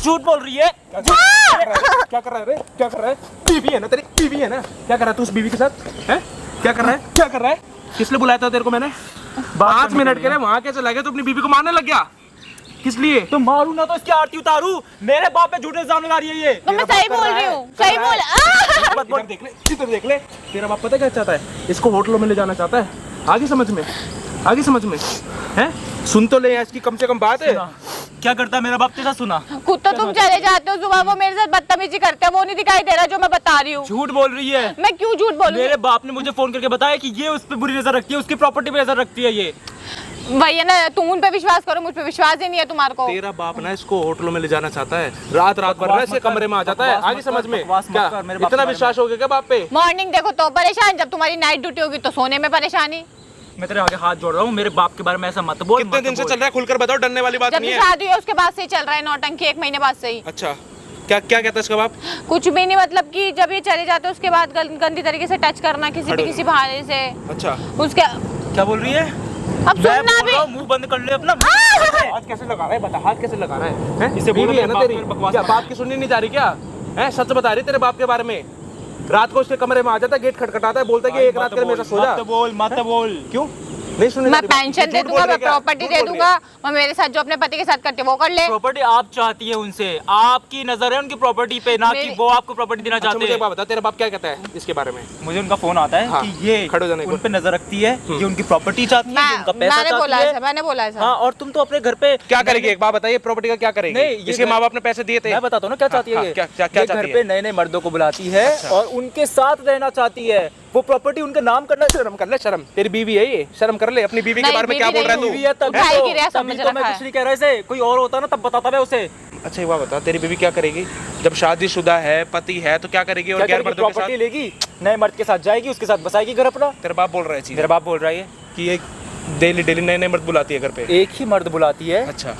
झूठ बोल रही है। क्या कर रहा है रे? क्या कर रहा है? बीवी है ना तेरी, बीवी है ना? क्या कर रहा है तू उस बीवी के साथ? हैं? क्या कर रहा है? क्या कर रहा है? किस लिए बुलाया था तेरे को मैंने? 5 मिनट के लिए वहाँ कैसे लगे? तू अपनी बीवी को मारने लग गया? किस लिए? तो मारू ना तो इसकी आरती उतारू। मेरे बाप पे झूठे इल्जाम लगा रही है ये। तो मैं सही बोल रही हूँ, सही बोल। इधर देख ले, इधर देख ले। तेरा बाप पता क्या चाहता है? इसको होटलों में ले जाना चाहता है। आगे समझ में, आगे समझ में हैं? सुन तो ले, इसकी कम से कम बात है। क्या करता है मेरा बाप? तेरा सुना। खुद तो तुम चले जाते हो सुबह, वो मेरे साथ बदतमीजी करते हैं, वो नहीं दिखाई दे रहा जो मैं बता रही हूँ। झूठ बोल रही है। मैं क्यों झूठ बोलूं? मेरे बाप ने मुझे फोन करके बताया कि ये उस पे बुरी नजर रखती है, उसकी प्रॉपर्टी पे नजर रखती है ये। वही है ना, तुम उन पे विश्वास करो, मुझ पे विश्वास ही नहीं है तुम्हारे को। तेरा बाप ना इसको होटलों में ले जाना चाहता है, रात रात भर इसके कमरे में आ जाता है। आगे समझ में क्या? इतना विश्वास हो गया क्या बाप पे? मॉर्निंग देखो तो परेशान, जब तुम्हारी नाइट ड्यूटी होगी तो सोने में परेशानी। मैं तेरे आगे हाथ जोड़ रहा हूँ, मेरे बाप के बारे में ऐसा मत बोल। कितने दिन से चल रहा है? खुलकर बताओ, डरने वाली बात जब नहीं से है। शादी है उसके बाद से ही चल रहा है नौटंकी, 1 महीने बाद से ही। अच्छा, क्या क्या कहता है इसका बाप? कुछ भी नहीं, मतलब कि जब ये चले जाते हैं उसके बाद गंदी तरीके से टच करना किसी भी किसी बहाने से। अच्छा, उसके क्या बोल रही है? अब सुनना भी। मुंह बंद कर ले अपना। हाथ कैसे लगा रहा है? बता, हाथ कैसे लगा रहा है? हैं? इसे बीवी बोलो है ना मेरे तेरी? बाप पे बकवास क्या मत बाप की सुननी नहीं जा रही क्या? हैं? सच बता रही तेरे बाप के बारे में? रात को उसके कमरे में आ जाता है, गेट खटखटाता है, बोलता है कि एक रात के लिए मेरे साथ सो जा। मत बोल। क्यों नहीं सुनने? मैं पेंशन दे दूंगा, मैं प्रॉपर्टी दे दूंगा, मैं मेरे साथ जो अपने पति के साथ करते वो कर ले। प्रॉपर्टी आप चाहती है उनसे, आपकी नजर है उनकी प्रॉपर्टी पे, ना कि वो आपको प्रॉपर्टी देना अच्छा, चाहते मुझे हैं। एक बात बता, तेरा बाप क्या कहता है इसके बारे में? मुझे उनका फोन आता है हाँ, कि ये खड़े हो जाने को। उन पे नजर रखती है, ये उनकी प्रॉपर्टी चाहती है, ये उनका पैसा मैंने बोला चाहती ऐसा, है। मैंने बोला ऐसा। हाँ, और तुम तो अपने घर पे क्या करेगी? एक बात बताइए, प्रॉपर्टी का क्या करेगी? नहीं, ये इसके माँ बाप ने पैसे दिए थे। मैं बताता हूँ ना क्या चाहती है हाँ, ये। क्या क्या ये चाहती घर है? पे नए नए मर्दों को बुलाती है और उनके साथ रहना चाहती है। वो प्रॉपर्टी उनके नाम करना। शर्म कर ले, शर्म। तेरी बीवी है ये, शर्म कर ले। अपनी बीवी के नहीं, बारे में क्या बीवी बोल रहा है नहीं तू? बीवी है तभी उठाई तो- गिरा, तभी समझ तो मैं रखा है। कुछ नहीं कह रहा इसे। कोई और होता ना तब बताता मैं उसे। अच्छा एक बात बता, तेरी बीवी क्या करेगी जब शादीशुदा है, पति है, तो क्या करेगी? और गैर मर्दों के प्रॉपर्टी साथ? लेगी, नए मर्द के साथ जाएगी, उसके साथ बसाएगी घर अपना। तेरा बाप बोल रहा है चीज़ मेरा बाप बोल रहा है कि ये डेली डेली नए नए मर्द बुलाती है घर पे। एक ही मर्द बुलाती है अच्छा,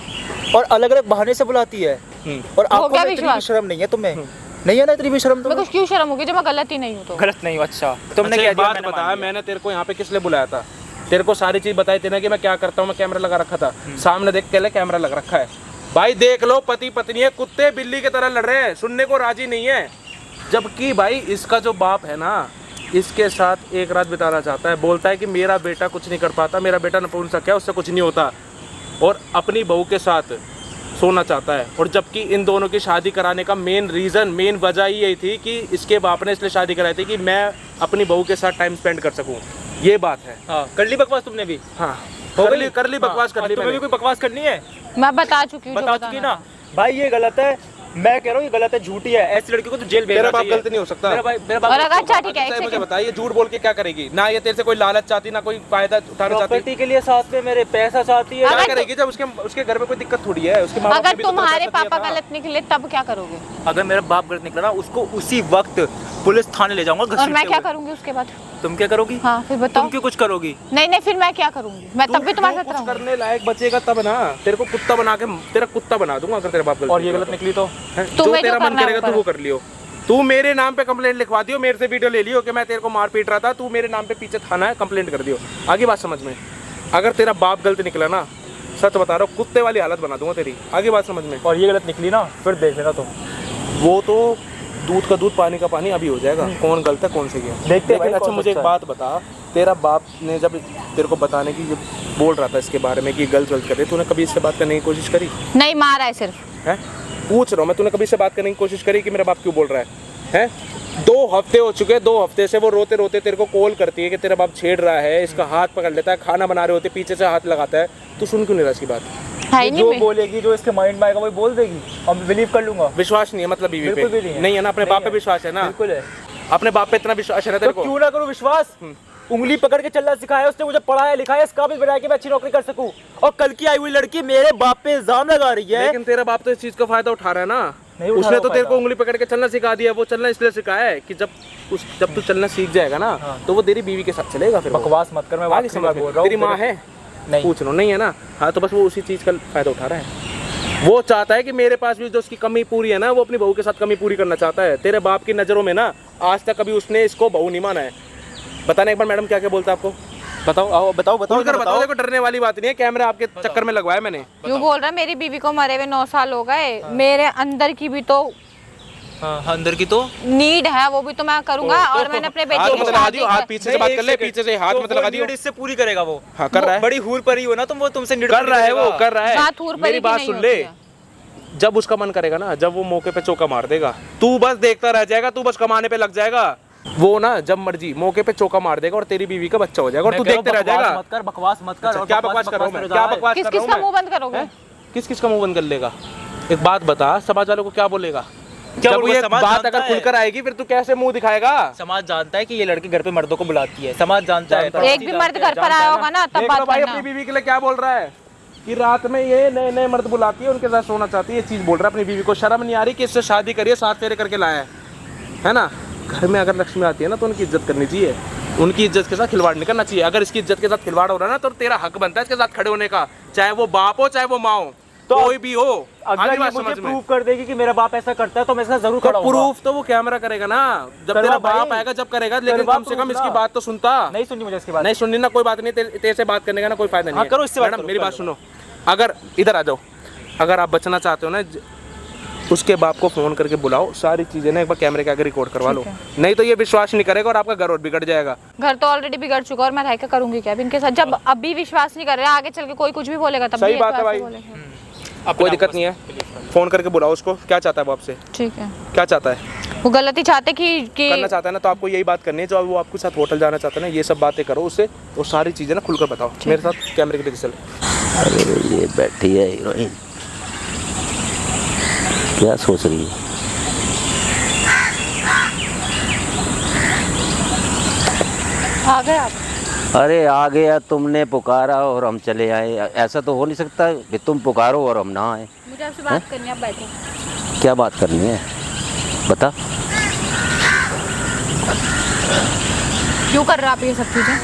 और अलग अलग बहाने से बुलाती है। और हो आपको गया इतनी भी विश्वास? शर्म नहीं है तुम्हें? नहीं है ना इतनी भी शर्म मैं तुम्हें? कुछ क्यों शर्म होगी जब मैं गलत ही नहीं हूँ तो? गलत नहीं हो। अच्छा तुमने अच्छा, क्या एक बात बता, मैंने तेरे को यहाँ पे किस लिए बुलाया था? तेरे को सारी चीज बताई थी ना कि मैं क्या करता हूँ। मैं कैमरा लगा रखा था, सामने देख के ले, कैमरा लग रखा है भाई, देख लो। पति पत्नी है, कुत्ते बिल्ली की तरह लड़ रहे हैं, सुनने को राजी नहीं है। जबकि भाई इसका जो बाप है ना, इसके साथ एक रात बिताना चाहता है। बोलता है कि मेरा बेटा कुछ नहीं कर पाता, मेरा बेटा नपुंसक है, उससे कुछ नहीं होता, और अपनी बहू के साथ सोना चाहता है। और जबकि इन दोनों की शादी कराने का मेन रीज़न, मेन वजह ही यही थी कि इसके बाप ने इसलिए शादी कराई थी कि मैं अपनी बहू के साथ टाइम स्पेंड कर सकूं। ये बात है। हाँ, कर ली बकवास तुमने भी? हाँ, हो कर गई? ली बकवास, कर ली तुम्हें भी मैंने। कोई बकवास करनी है? मैं बता चुकी हूँ, जो बता बताना चुकी ना भाई, ये गलत है। मैं कह रहा हूँ ये गलत है, झूठी है। ऐसी लड़की को तो जेल भेजना तेरा बाप चाहिए। गलत नहीं हो सकता। मेरा बाप और अगर अच्छा ठीक है, एक अच्छा, मुझे सेकंड। बताइए, झूठ बोल के क्या करेगी? ना ये तेरे से कोई लालच चाहती, ना कोई फायदा उठाना चाहती। प्रॉपर्टी के लिए साथ में मेरे पैसा चाहती है। क्या अगर करेगी जब उसके घर में कोई दिक्कत थोड़ी है? उसके माँ बाप ने अगर भी तो तुम्हारे पैसा दिया पापा था। गलत निकले तब क्या करोगे? अगर मेरा बाप गलत निकला ना, उसको उसी वक्त पुलिस थाने ले जाऊंगा और घसीटते मैं क्या हुए। करूंगी उसके बाद? तुम क्या करोगी? हाँ फिर बताओ। तुम क्यों कुछ करोगी? नहीं नहीं, फिर मैं क्या करूंगी? मैं तब भी तुम्हारे साथ कुछ रहूंगी। करने लायक बचेगा तब ना। तेरे को कुत्ता बना के, तेरा कुत्ता बना दूंगा अगर तेरा बाप गलत और ये निकला गलत निकली तो? है। जो तुम्हें जो तेरा मन करना है करेगा वो तू करो। वो कर लियो। तू मेरे नाम पे कंप्लेंट लिखवा दियो, मेरे से वीडियो ले लियो कि मैं तेरे को मार पीट रहा था, तू मेरे नाम पे पीछे थाना है, कंप्लेंट कर दियो। आगे बात समझ में? अगर तेरा बाप गलत निकला ना, सच बता रहा हूँ, कुत्ते वाली हालत बना दूंगा तेरी। आगे बात समझ में? और ये गलत निकली ना, फिर देख लेना तुम। वो तो दूध का दूध, पानी का पानी अभी हो जाएगा, कौन गलत है कौन से गया देखते हैं भाई, लेकिन अच्छा कौन मुझे एक सच्चा है। बात बता, तेरा बाप ने जब तेरे को बताने की जब बोल रहा था इसके बारे में कि गलत कर रहे, तूने कभी इससे बात करने की कोशिश करी नहीं, मारा है सिर्फ। है? पूछ रहा हूँ मैं, तूने कभी इससे बात करने की कोशिश करी कि मेरा बाप क्यों बोल रहा है? 2 हफ्ते हो चुके, 2 हफ्ते से वो रोते रोते तेरे को कॉल करती है कि तेरा बाप छेड़ रहा है, इसका हाथ पकड़ लेता है, खाना बना रहे होते पीछे से हाथ लगाता है। तू सुन क्यों नहीं रहा इसकी बात? है ही नहीं जो मैं। बोलेगी, जो इसके माइंड में आएगा वही बोल देगी और मैं बिलीव कर लूंगा। विश्वास नहीं है मतलब बीवी बिल्कुल भी पे? नहीं है। नहीं है ना? अपने नहीं बाप पे है। विश्वास है ना? बिल्कुल है। अपने बाप पे इतना विश्वास है ना तो तेरे को? क्यों ना करूं विश्वास? उंगली पकड़ के चलना सिखाया उसने, मुझे पढ़ाया लिखाया, इस काबिल बनाया कि मैं अच्छी नौकरी कर सकूं। और कल की आई हुई लड़की मेरे बाप पे इल्जाम लगा रही है। लेकिन तेरा बाप तो इस चीज का फायदा उठा रहा है ना। नहीं उठा उसने रहा तो तेरे को फायदा। उंगली पकड़ के चलना सिखा दिया। वो चलना इसलिए सिखाया है कि जब तू चलना सीख जाएगा ना, हाँ। तो वो तेरी बीवी के साथ चलेगा। फिर वो। बकवास मत कर, मैं आगे आखिरी समझ बार में? बोल रहा हूं। तेरी माँ है? नहीं। पूछ रहा हूं, नहीं है ना? हाँ, तो बस वो उसी चीज का फायदा उठा रहा है। वो चाहता है कि मेरे पास भी जो उसकी कमी पूरी है ना, वो अपनी बहू के साथ कमी पूरी करना चाहता है। तेरे बाप की नजरों में ना आज तक कभी उसने इसको बहू नहीं माना है। बताना एक बार मैडम क्या क्या बोलता है आपको? बताओ आओ बताओ बताओ खुलकर बताओ। देखो डरने वाली बात नहीं है, कैमरा आपके चक्कर में लगवाया मैंने। यूँ बोल रहा है मेरी बीवी को मरे हुए 9 साल हो गए, मेरे अंदर की भी तो हाँ, अंदर की तो नीड है, वो भी तो मैं करूंगा। और मैंने अपने बेटे हाथ की मत लगा शादी दियो, हाथ पीछे से बात कर ले, पीछे से हाथ मत लगा दियो। इससे पूरी करेगा वो। हाँ कर रहा है, बड़ी हूर परी हो ना तुम, वो तुमसे नीड कर रहा है, वो कर रहा है। बात हूर परी मेरी की बात नहीं सुन होती ले, है। जब उसका मन करेगा ना, जब वो मौके पे चौका मार देगा, तू बस देखता रह जाएगा, तू बस कमाने पे लग जाएगा। वो ना जब मर्जी मौके पे चौका मार देगा और तेरी बीवी का बच्चा हो जाएगा और तू देखते रह जाएगा। मत कर बकवास मत कर। क्या बकवास कर रहा हूँ मैं, क्या बकवास किस कर रहा किस हूँ का मैं? मुंह बंद करोगे? किस किस का मुंह बंद कर लेगा? एक बात बता, समाज वालों को क्या बोलेगा? क्या जब बोलेगा? ये समाज बात जानता अगर है। खुलकर आएगी फिर तू कैसे मुंह दिखाएगा? समाज जानता है कि ये लड़की घर पे मर्दों को बुलाती है, समाज जानता है। एक भी मर्द घर पर आया होगा ना तब देख लो बात भाई करना। अपनी बीवी के लिए क्या बोल रहा है कि रात में ये नए नए मर्द बुलाती है, उनके साथ सोना चाहती है, ये चीज बोल रहा है अपनी बीवी को। शर्म नहीं आ रही कि इससे शादी करिए, 7 फेरे करके लाया है ना? घर में अगर लक्ष्मी आती है ना तो उनकी इज्जत करनी चाहिए, उनकी इज्जत के साथ खिलवाड़ नहीं करना चाहिए। अगर इसकी इज्जत के साथ खिलवाड़ हो रहा है ना तो तेरा हक बनता है इसके साथ खड़े होने का, चाहे वो बाप हो चाहे वो माँ हो, तो कोई भी हो। अगर आगे ये बात मुझे समझ में, प्रूव कर देगी कि मेरा बाप ऐसा करता है तो मैं इसका जरूर खड़ा तो हूँगा। प्रूफ तो वो कैमरा करेगा ना, जब करवा तेरा भाई। बाप आएगा जब करेगा, लेकिन करवा कम से कम proof इसकी ना। बात तो सुनता। नहीं सुननी मुझे इसके बाद। नहीं सुननी ना, कोई बात नहीं, तेरे से बात करने का ना कोई फायदा नहीं हाँ, है। करो, इससे बात मैडम करो, मेरी कर बात लो। सुनो, अगर इधर आ जाओ, अगर आप बचना चाहते हो ना उसके बाप को फोन करके बुलाओ, सारी चीजें ना एक बार कैमरे के आगे रिकॉर्ड करवा लो, नहीं तो ये विश्वास नहीं करेगा और आपका घर और बिगड़ जाएगा। घर तो ऑलरेडी बिगड़ चुका और मैं रह के करूंगी क्या इनके साथ? जब अभी विश्वास नहीं कर रहे, आगे चल के कोई कुछ भी बोलेगा तब सही भी बात है ऐसे भाई। बोलेगा। कोई दिक्कत नहीं है, फोन करके बुलाओ उसको। क्या चाहता है वो आपसे, ठीक है, क्या चाहता है? वो गलती चाहते कि करना चाहता है ना तो आपको यही बात करनी है, जो वो आपके साथ होटल जाना चाहता है ना, ये सब बातें करो उससे, वो सारी चीजें ना खुलकर बताओ मेरे साथ कैमरे के पीछे चलो। अरे ये बैठी है हीरोइन, क्या सोच रही है? आ गए आप? अरे आ गया, तुमने पुकारा और हम चले आए। ऐसा तो हो नहीं सकता कि तुम पुकारो और हम ना आए। मुझे आपसे बात करनी है, आप बैठो। क्या बात करनी है बता। क्यों कर रहे हो आप ये सब चीजें?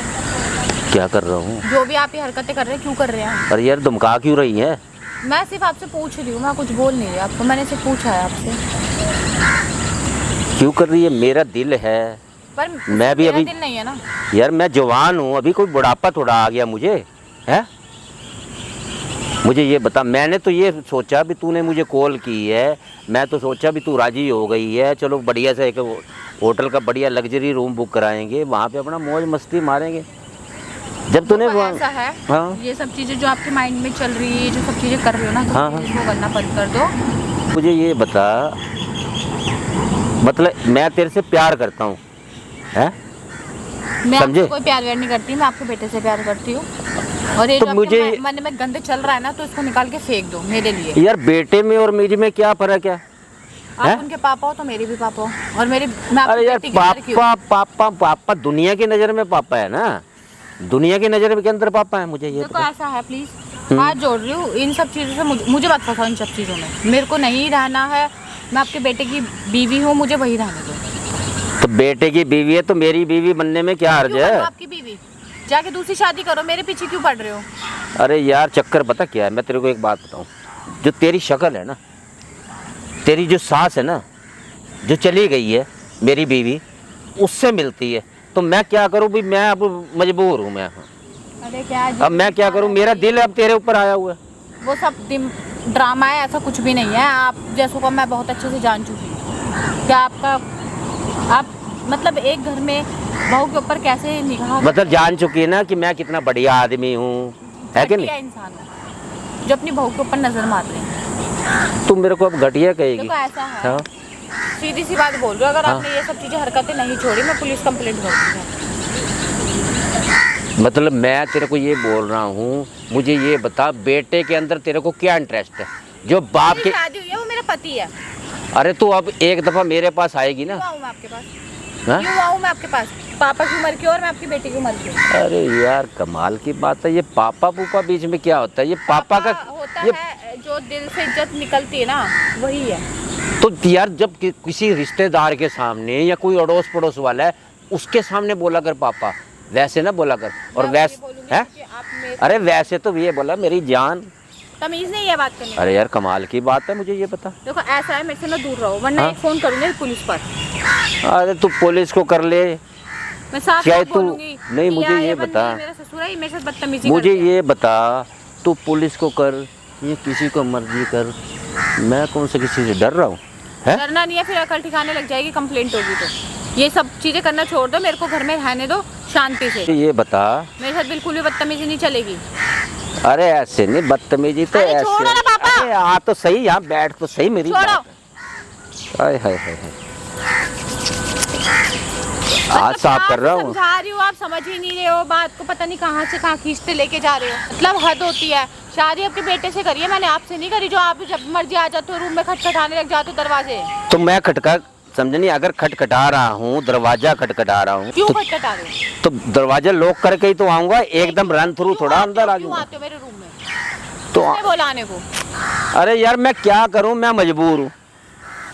क्या कर रहा हूँ? जो भी आप ये हरकतें कर रहे हैं क्यों कर रहे हैं? अरे यार धमका क्यों रही है? मैं सिर्फ आपसे पूछ रही हूँ, मैं कुछ बोल नहीं रही आपको, मैंने सिर्फ पूछा है आपसे। क्यों कर रही है? मेरा दिल है, पर मैं भी मेरा अभी- दिल नहीं है ना। यार मैं जवान हूँ, अभी कोई बुढ़ापा थोड़ा आ गया मुझे है। मुझे ये बता, मैंने तो ये सोचा भी तूने मुझे कॉल की है, मैं तो सोचा भी तू राजी हो गई है, चलो बढ़िया से एक होटल का बढ़िया लग्जरी रूम बुक कराएंगे, वहाँ पे अपना मौज मस्ती मारेंगे। जब तूने देखो, ऐसा है, हाँ ये सब चीजें जो आपके माइंड में चल रही है, जो सब चीजें कर रही हो ना, हाँ, हाँ। इसको करना बंद कर दो। मुझे ये बता, मतलब मैं तेरे से प्यार करता हूँ है, मैं समझे? आपसे कोई प्यार व्यार नहीं करती, मैं आपके बेटे से प्यार करती हूँ। और ये तो जो मुझे- आपके मन में गंदे चल रहा है ना, तो इसको निकाल के फेंक दो मेरे लिए। यार बेटे में और मेरी में क्या फर्क है? हैं? आप उनके पापा हो तो मेरे भी पापा हो, और मेरी मैं आपकी अरे यार बेटी की लड़की हूँ। पापा पापा पापा दुनिया की नज़र में पापा है ना, दुनिया की नज़र के अंदर पापा है। मुझे ये देखो ऐसा है, प्लीज हाथ जोड़ रही हूँ, इन सब चीज़ों से मुझे मत फंसाओ इन सब चीज़ों में। मेरे को नहीं रहना है, मैं आपके बेटे की बीवी हूँ, मुझे वही रहने दो। तो बेटे की बीवी है तो मेरी बीवी बनने में क्या हर्ज क्यों है? बनूं आपकी बीवी? जाके दूसरी शादी करो, मेरे पीछे क्यों पड़ रहे हो? अरे यार चक्कर पता क्या है, मैं तेरे को एक बात बताऊं, जो तेरी शक्ल है ना, तेरी जो सास है ना, जो चली गई है मेरी बीवी, उससे मिलती है। तो मैं क्या करूं भी, मैं अब मजबूर हूं मैं। अरे क्या अब मैं क्या करूं, मेरा दिल अब तेरे ऊपर आया हुआ है। वो सब ड्रामा है, ऐसा कुछ भी नहीं है। आप जैसों को मैं बहुत अच्छे से जान चुकी हूँ। क्या आपका, आप मतलब एक घर में बहू के ऊपर कैसे निगाह मतलब जान चुकी है ना कि मैं कितना बढ़िया आदमी हूँ, है कि घटिया नहीं? इंसान है जो अपनी बहू के ऊपर नजर मार रहे हैं। तुम मेरे को अब घटिया कहेगी? देखो ऐसा है, हाँ सीधी सी बात बोल रही हूँ, अगर हाँ। आपने ये सब चीजें हरकतें नहीं छोड़ी, मैं पुलिस कंप्लेंट कर दूँगी। मतलब मैं तेरे को ये बोल रहा हूँ, मुझे ये बता बेटे के अंदर तेरे को क्या इंटरेस्ट है जो बाप मेरी के? शादी हुई है, वो मेरा पति है। अरे तू अब एक दफा मेरे पास आएगी ना? क्यों आऊँ मैं आपके पास? हाँ? क्यों आऊँ मैं आपके पास? पापा की उम्र की और मैं आपकी बेटी की उम्र की। अरे यार कमाल की बात है, ये पापा पूपा बीच में क्या होता है? ये पापा का होता ये है, जो दिल से इज्जत निकलती है ना, वही है। तो यार जब किसी रिश्तेदार के सामने या कोई अड़ोस पड़ोस वाला है उसके सामने बोला कर पापा, वैसे ना बोला कर। और मैं वैसे ये बोलूंगी है, कि आप मेरे अरे वैसे तो ये बोला मेरी जान। तमीज नहीं है बात करने की। अरे यार कमाल की बात है, मुझे ये बता। देखो ऐसा है, मेरे से ना दूर रहो, वरना हाँ? एक फोन करूंगी पुलिस पर। अरे तू पुलिस को कर ले, मैं साफ चाहे साफ तू बोलूंगी नहीं, कि मुझे या ये बंदी बता, मेरा ससुर है, ये मेरे साथ बदतमीजी मुझे करती है। ये बता, तू पुलिस को कर ये किसी को मर्जी कर, मैं कौन से किसी से डर रहा हूँ? है डरना नहीं है, फिर अकल ठिकाने लग जाएगी, कंप्लेंट होगी तो। ये सब चीजें करना छोड़ दो, मेरे को घर में रहने दो शांति से। ये बता, मेरे साथ बिल्कुल भी बदतमीजी नहीं चलेगी। अरे ऐसे नहीं, बदतमीजी तो अरे ऐसे। छोड़ो ना पापा। अरे आ तो सही, यहाँ बैठ तो सही मेरी छोड़ो। बात। हाय हाय हाय हाय। आज साफ कर रहा हूँ। समझा रही हूँ, आप समझ ही नहीं रहे हो बात को, पता नहीं कहाँ से कहाँ खींचते लेके जा रहे हो। मतलब हद होती है। शादी आपके बेटे से करी है, मैंने आपसे नहीं करी, जो आप जब मर्जी आ जाते हो रूम में खटखटाने लग जाते हो दरवाजे। तो मैं खटका समझनी, अगर खटखटा रहा हूँ, दरवाजा खटखटा रहा हूँ क्यों खटखटा रहे हो? तो दरवाजा लॉक करके ही तो आऊंगा, एकदम रन थ्रू थोड़ा अंदर आ क्यों जाऊंगा। आते हो मेरे रूम में? तो किसने बोला आने को? अरे यार मैं क्या करूँ, मैं मजबूर हूँ,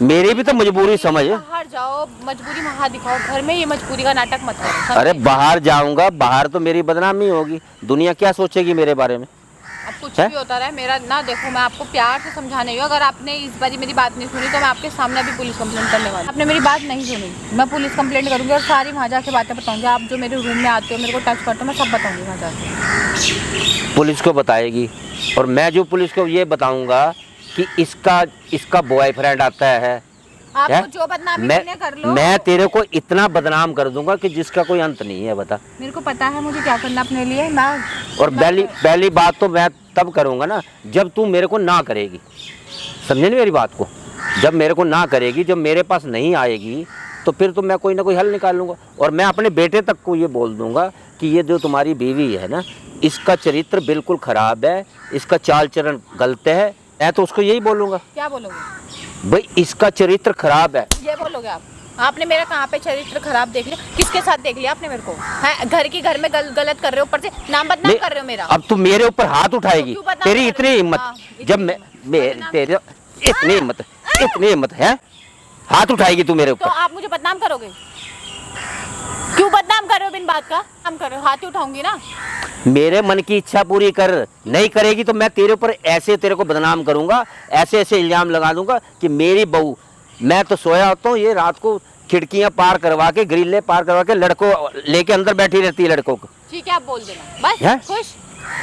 मेरी भी तो मजबूरी समझ। बाहर जाओ, मजबूरी वहाँ दिखाओ, घर में ये मजबूरी का नाटक मत करो, समझे? अरे बाहर जाऊंगा, बाहर तो मेरी बदनामी होगी, दुनिया क्या सोचेगी मेरे बारे में? अब कुछ है? भी होता रहे, मेरा ना देखो, मैं आपको प्यार से समझाने हूँ। अगर आपने इस बारी मेरी बात नहीं सुनी तो मैं आपके सामने भी पुलिस कंप्लेंट करने वाली। आपने मेरी बात नहीं सुनी, मैं पुलिस कंप्लेंट करूँगी और सारी वहाँ जाके बातें बताऊँगी। आप जो मेरे रूम में आते हो, मेरे को टच करते हो, मैं सब बताऊँगी वहाँ जाके। पुलिस को बताएगी, और मैं जो पुलिस को ये बताऊंगा कि इसका बॉयफ्रेंड आता है। आपको जो बदनामी करनी है कर लो। मैं तेरे को इतना बदनाम कर दूंगा कि जिसका कोई अंत नहीं है, बता। मेरे को पता है मुझे क्या करना अपने लिए। मैं और पहली बात तो मैं तब करूंगा ना जब तू मेरे को ना करेगी, समझे नहीं मेरी बात को? जब मेरे को ना करेगी, जब मेरे पास नहीं आएगी, तो फिर तो मैं कोई ना कोई हल निकाल लूंगा। और मैं अपने बेटे तक को ये बोल दूंगा कि ये जो तुम्हारी बीवी है ना, इसका चरित्र बिल्कुल खराब है, इसका चाल चलन गलत है। मैं तो उसको यही बोलूंगा, क्या बोलोगे? भाई इसका चरित्र खराब है। ये बोलोगे आप? आपने मेरा कहाँ पे चरित्र खराब देख लिया? किसके साथ देख लिया आपने मेरे को? है घर में गलत कर रहे हो, ऊपर से नाम बदनाम कर रहे हो मेरा। अब तू मेरे ऊपर हाथ उठाएगी, क्यों बदनाम तेरी कर इतनी रहे हो? हिम्मत, हाँ, जब मैं तेरे इतनी हिम्मत है, हाथ उठाएगी तू मेरे तो ऊपर? आप मुझे बदनाम करोगे? क्यों बदनाम कर रहे हो बिन बात का? हम कर रहे हो, हाथ ही उठाऊंगी ना। मेरे मन की इच्छा पूरी कर, नहीं करेगी तो मैं तेरे ऊपर ऐसे तेरे को बदनाम करूंगा, ऐसे ऐसे इल्जाम लगा दूंगा कि मेरी बहू, मैं तो सोया होता हूँ, ये रात को खिड़कियां पार करवा के, ग्रिलें पार करवा के लड़कों लेके अंदर बैठी रहती है लड़कों को। ठीक है, आप बोल देना बस। है? खुश?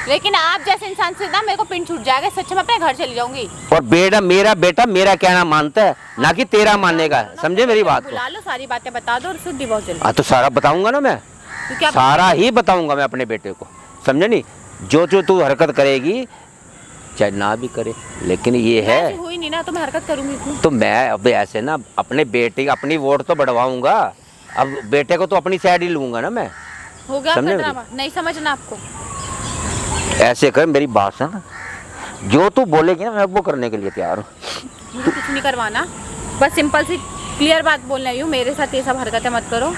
लेकिन आप जैसे इंसान से ना मेरे को पिन छूट जाएगा, सच में अपने घर चली जाऊंगी। और मेरा बेटा मेरा कहना मानता है, ना कि तेरा मानने का, समझे मेरी बात को? बुला लो, सारी बातें बता दो और शुद्धि बहुत जल्दी। हाँ तो सारा बताऊंगा ना मैं, क्योंकि आप सारा ही बताऊंगा मैं अपने बेटे को, समझे नहीं? जो तू हरकत करेगी, चाहे ना भी करे, लेकिन ये है ऐसी हुई नहीं ना तो मैं हरकत करूंगी क्यों? तो मैं अब ऐसे ना अपने बेटे अपनी वोट तो बढ़वाऊंगा, अब बेटे को तो अपनी साइड ही लूंगा ना मैं। हो गया समझे आपका मेरी? ड्रामा? नहीं समझना आपको? ऐसे कर, मेरी बात सुन, जो तू बोलेगी ना मैं वो करने के लिए तैयार हूँ। मुझे कुछ नहीं करवाना, बस सिंपल सी क्लियर बात बोलने आई हूँ। मेरे साथ ये सब हरकतें मत करो,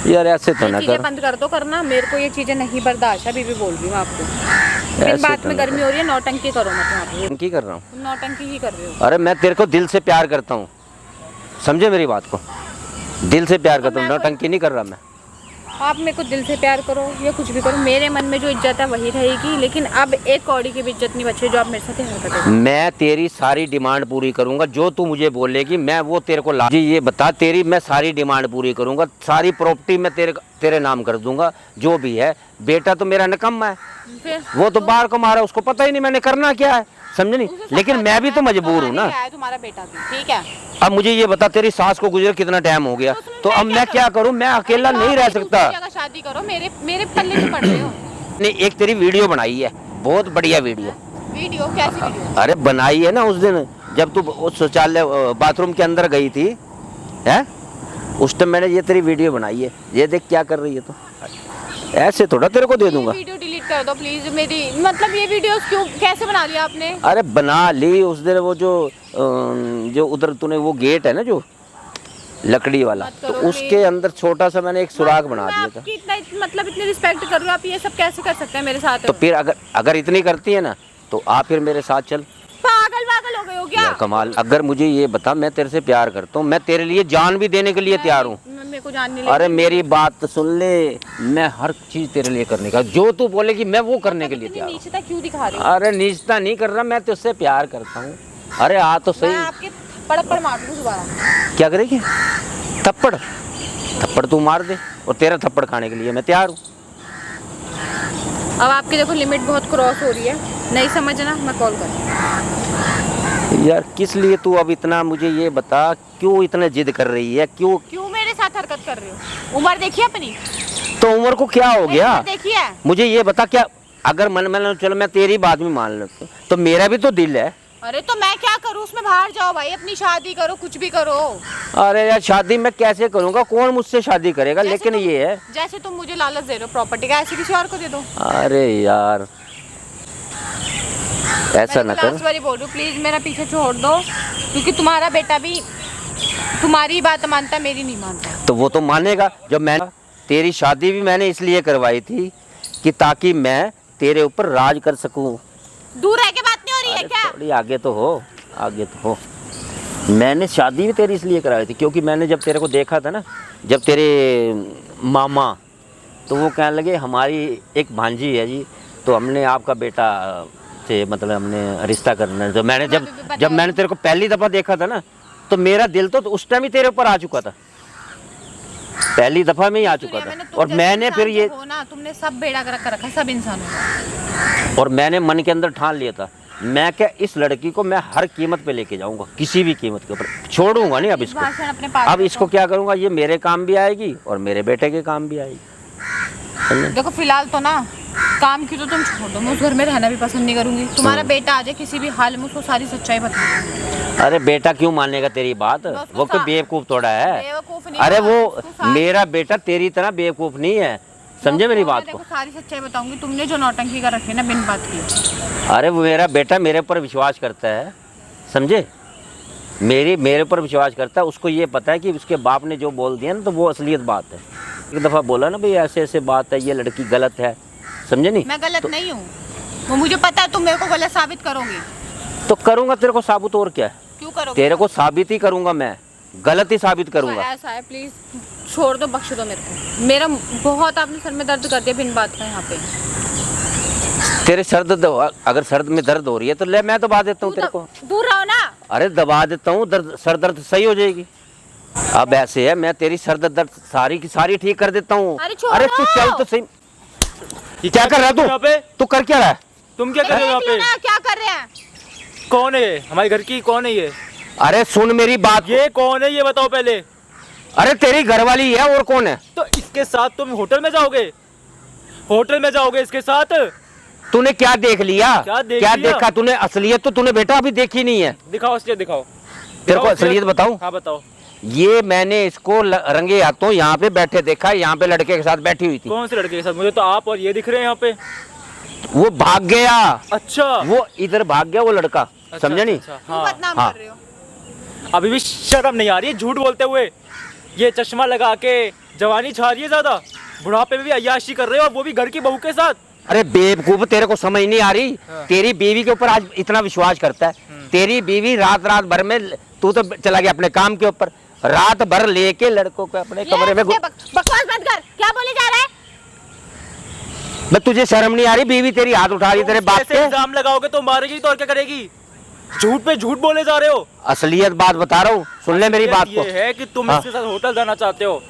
यार ऐसे तो ये ना चीजें कर, बंद कर दो करना। मेरे को ये चीजें नहीं बर्दाश्त है, अभी भी बोल रही हूँ आपको। बिन ऐसे बात तो में ना गर्मी हो रही है, नौटंकी करो मत यहाँ पे। की कर रहा हूँ? तुम नौटंकी ही कर रहे हो। अरे मैं तेरे को दिल से प्यार करता हूँ, समझे मेरी बात को? दिल से प्यार करता हूँ, नौटंकी नहीं कर रहा मैं। आप मेरे को दिल से प्यार करो या कुछ भी करो, मेरे मन में जो इज्जत है वही रहेगी। लेकिन अब एक कौड़ी की भी इज्जत नहीं बची जो आप मेरे साथ हरकत करो। मैं तेरी सारी डिमांड पूरी करूंगा, जो तू मुझे बोलेगी मैं वो तेरे को ला जी। ये बता, तेरी मैं सारी डिमांड पूरी करूंगा, सारी प्रॉपर्टी मैं तेरे नाम कर दूंगा, जो भी है। बेटा तो मेरा निकम्मा है, फिर वो तो बाहर को मारा, उसको पता ही नहीं मैंने करना क्या है, समझे नहीं? लेकिन मैं भी तो मजबूर हूँ ना। है तुम्हारा बेटा भी, ठीक है? अब मुझे ये बता, तेरी सास को गुजरे कितना टाइम हो गया, तो अब मैं क्या करूँ? मैं अकेला नहीं रह सकता। दूसरी जगह शादी करो, मेरे पल्ले में पड़ रहे हो। ने एक तेरी वीडियो बनाई है, बहुत बढ़िया वीडियो। वीडियो? कैसी वीडियो? अरे बनाई है ना उस दिन, जब तू उस शौचालय बाथरूम के अंदर गई थी, है? उस टाइम मैंने ये तेरी वीडियो बनाई है, ये देख क्या कर रही है। तो ऐसे थोड़ा तेरे को दे दूंगा। वीडियो डिलीट कर दो प्लीज मेरी, मतलब ये वीडियो क्यों, कैसे बना लिया आपने? अरे बना ली उस दिन, वो जो उधर तूने वो गेट है ना जो लकड़ी वाला, मत तो करो उसके अंदर छोटा सा मैंने एक सुराग बना दिया था। आपकी मतलब इतनी रिस्पेक्ट कर रही हूँ, आप ये सब कैसे कर सकते हैं मेरे साथ? तो फिर अगर इतनी करती है ना तो आप फिर मेरे साथ चल। पागल हो गए हो क्या? या कमाल, अगर मुझे ये बता, मैं तेरे से प्यार करता हूँ, मैं तेरे लिए जान भी देने के लिए तैयार हूँ। मेरे को जान नहीं अरे लगी। मेरी बात सुन ले, मैं हर चीज तेरे लिए करने का, जो तू बोलेगी मैं वो करने के लिए इतनी तैयार हूँ। नीचता क्यों दिखा रही हो? अरे नीचता नहीं कर रहा, मैं तुझसे प्यार करता हूँ। अरे आ तो मैं सही। आपके पड़प्पड़ मार दूँ दोबारा। क्या करेगी? थप्पड़? थप्पड़ तू मार दे और तेरा थप्पड़ खाने के लिए मैं तैयार हूँ। अब आपकी देखो लिमिट बहुत क्रॉस हो रही है, नहीं समझना मैं कॉल करूँ। यार किस लिए तू अब इतना, मुझे ये बता, क्यों इतना जिद कर रही है, क्यों क्यों मेरे साथ हरकत कर रहे हो? उम्र देखिए अपनी, तो उम्र को क्या हो गया? उम्र देखिए। मुझे ये बता, क्या अगर मन चलो मैं तेरी बात भी मान लेता हूँ, तो मेरा भी तो दिल है। अरे तो मैं क्या करूँ उसमें? बाहर जाओ भाई, अपनी शादी करो, कुछ भी करो। अरे यार शादी मैं कैसे करूँगा, कौन मुझसे शादी करेगा? लेकिन ये है, जैसे तुम मुझे लालच दे रहे हो प्रॉपर्टी का, ऐसे किसी और को दे दो। अरे यार ऐसा ना कर। लास्ट बारी बोल रही हूँ, प्लीज मेरा पीछे छोड़ दो, क्योंकि तुम्हारा बेटा भी तुम्हारी बात मानता, मेरी नहीं मानता। तो वो तो मानेगा। जब मैं तेरी शादी भी मैंने इसलिए करवाई थी कि ताकि मैं तेरे ऊपर राज कर सकूं। दूर रह के बात नहीं हो रही है क्या? थोड़ी आगे तो हो, आगे तो हो। मैंने शादी भी तेरी इसलिए कराई थी क्योंकि मैंने जब तेरे को देखा था ना, जब तेरे मामा, तो वो कहने लगे हमारी एक भांजी है जी, तो हमने आपका बेटा से मतलब हमने रिश्ता करना। तो मैंने जब मैंने तेरे को पहली दफ़ा देखा था ना, तो मेरा दिल तो उस टाइम ही तेरे ऊपर आ चुका था, पहली दफ़ा में ही आ चुका था। और मैंने फिर ये ना, तुमने सब बेड़ा कर रखा, सब इंसानों। और मैंने मन के अंदर ठान लिया था, मैं क्या इस लड़की को मैं हर कीमत पे लेके जाऊंगा, किसी भी कीमत के ऊपर छोड़ूंगा नहीं। अब इसको, अब इसको क्या करूंगा, ये मेरे काम भी आएगी और मेरे बेटे के काम भी आएगी। देखो फिलहाल तो ना काम की तो तुम छोड़ दो, मैं उस घर में रहना भी पसंद नहीं करूंगी। तुम्हारा बेटा आ जाए किसी भी हाल में, उसको सारी सच्चाई बता। अरे बेटा क्यों मानेगा तेरी बात? वो कोई बेवकूफ थोड़ा है। बेवकूफ नहीं, अरे वो मेरा बेटा तेरी तरह बेवकूफ नहीं है, समझे मेरी बात को? सारी सच्चाई बताऊंगी। तुमने जो नौटंकी कर रखी है ना बिन बात की। अरे वो मेरा बेटा मेरे ऊपर विश्वास करता है, समझे? मेरे ऊपर विश्वास करता है। उसको ये पता है कि उसके बाप ने जो बोल दिया ना, तो वो असलियत बात है। एक दफ़ा बोला ना भाई ऐसे ऐसे बात है, ये लड़की गलत है, समझे नहीं? मैं गलत नहीं हूँ, वो मुझे पता है। तुम मेरे को गलत साबित करोगे तो करूँगा तेरे को साबित, और क्या है? क्यों करोगे? तेरे को साबित ही करूँगा, मैं गलत ही साबित करूँगा। तो ऐसा है, प्लीज छोड़ दो, बख्श दो मेरे को। मेरा बहुत आपने सर में दर्द कर दिया बिन बात का। यहाँ पे तेरे सर दर्द, अगर सर में दर्द हो रही है तो ले मैं दबा देता हूँ तेरे को। दूर रहो ना। अरे दबा देता हूँ, सर दर्द सही हो जाएगी। अब ऐसे है, मैं तेरी सर दर्द सारी की सारी ठीक कर देता हूँ। अरे तू चल तो सही। क्या कर रहा है तू यहाँ पे? तू कर क्या रहा है? तुम क्या कर रहे हो यहाँ पे? क्या कर रहे हैं? कौन है ये? हमारे घर की कौन है ये? अरे सुन मेरी बात। ये कौन है ये बताओ पहले। अरे तेरी घरवाली है, और कौन है? तो इसके साथ तुम होटल में जाओगे? होटल में जाओगे इसके साथ? तूने क्या देख लिया? क्या लिया? देखा तूने? असलियत तो तूने बेटा अभी देखी नहीं है। दिखाओ असलियत, दिखाओ। तेरे को असलियत बताऊं? हाँ बताओ। ये मैंने इसको रंगे हाथों यहाँ पे बैठे देखा, यहाँ पे लड़के के साथ बैठी हुई थी। कौन से लड़के के साथ? मुझे तो आप और ये दिख रहे हैं यहाँ पे। वो भाग गया। अच्छा, वो इधर भाग गया वो लड़का। अच्छा, समझे नहीं? अच्छा, तुम हाँ। बदनाम हाँ। कर रहे हो। अभी भी शर्म नहीं आ रही है झूठ बोलते हुए? ये चश्मा लगा के जवानी छा रही है ज्यादा, बुढ़ापे में भी अय्याशी कर रहे हो, वो भी घर की बहू के साथ। अरे बेवकूफ, तेरे को समझ नहीं आ रही? हाँ। तेरी बीवी के ऊपर आज इतना विश्वास करता है। तेरी बीवी रात भर में, तू तो चला गया अपने काम के ऊपर, रात भर लेके लड़कों को अपने कमरे में बकवास बंद कर। क्या बोले जा रहा है? मैं तुझे शर्म नहीं आ रही? बीवी तेरी हाथ उठा रही तेरे बाप ऐसे पे। इल्जाम लगाओगे तो मारेगी, तो और क्या करेगी? झूठ पे झूठ बोले जा रहे हो। असलियत बात बता रहा हूँ, सुन ले मेरी बात को। ये है कि तुम हाँ। इसके साथ होटल जाना चाहते हो,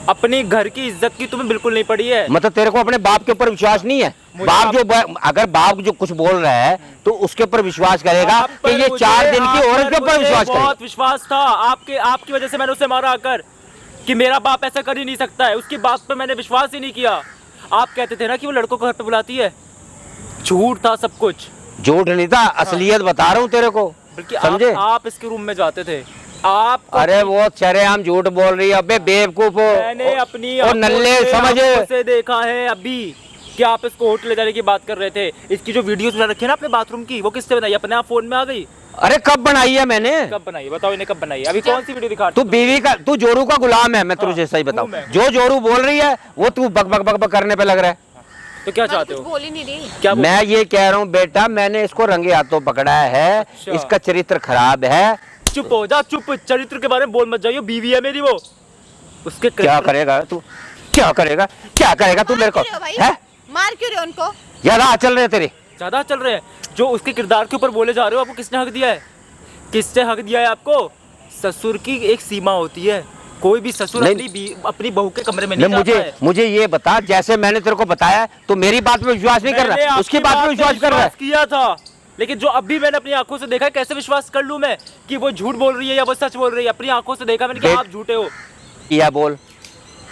अपनी घर की इज्जत की तुम्हें बिल्कुल नहीं पड़ी है। मतलब तेरे को अपने बाप के ऊपर विश्वास नहीं है? बाप अगर बाप जो कुछ बोल रहा है तो उसके ऊपर विश्वास करेगा आप कि पर ये मुझे- 4 दिन की आप औरत पर के ऊपर मुझे विश्वास करेगा? बहुत विश्वास था आपकी वजह से मैंने उसे मारा आकर, कि मेरा बाप ऐसा कर ही नहीं सकता है। उसकी बात पे मैंने विश्वास ही नहीं किया। आप कहते थे ना कि वो लड़कों को घर पे बुलाती है, झूठ था सब कुछ। झूठ नहीं था, असलियत बता रहा हूँ तेरे को, बल्कि समझे? आप इसके रूम में जाते थे। आप अरे वो चरेआम झूठ बोल रही है। अबे बेवकूफ हो, मैंने अपनी और नल्ले समझ से देखा है अभी कि आप इसको होटल ले जाने की बात कर रहे थे। इसकी जो वीडियोस बना रखी है ना अपने बाथरूम की, वो किससे बनाई? अपने आप फोन में आ गई? अरे कब बनाई है मैंने? कब बनाई बताओ, इन्हें कब बनाई? अभी कौन सी वीडियो दिखा? तू बीवी का, तू जोरू का गुलाम है। मैं तुझे सही हूँ बताऊं, मैं। जो जोरू बोल रही है वो तू बक बक बक बक करने पे लग रहा है। तो क्या मैं चाहते कुछ हो? बोल ही नहीं रही। क्या बोल- मैं ये कह रहा हूँ बेटा, मैंने इसको रंगे हाथों पकड़ा है। अच्छा। इसका चरित्र खराब है। चुप हो जा, चुप। चरित्र के बारे में बोल मत जाइए, बीवी है मेरी वो। उसके क्या करेगा तू? क्या करेगा? क्या करेगा तू मेरे को? है मार क्यों रहे हो उनको? ज्यादा चल रहे तेरे। ज्यादा चल रहे हैं। जो उसके किरदार के ऊपर बोले जा रहे हो, आपको किसने हक दिया है? किससे हक दिया है आपको? ससुर की एक सीमा होती है, कोई भी ससुर नहीं। अपनी बहू के कमरे में नहीं, नहीं जाता है। मुझे ये बता, जैसे मैंने तेरे को बताया तो मेरी बात में विश्वास नहीं कर मैंने रहा, उसकी आपकी बात में विश्वास कर रहा है। किया था, लेकिन जो अभी मैंने अपनी आंखों से देखा है, कैसे विश्वास कर लूं मैं कि वो झूठ बोल रही है या वो सच बोल रही है? अपनी आंखों से देखा मैंने कि आप झूठे हो। किया बोल,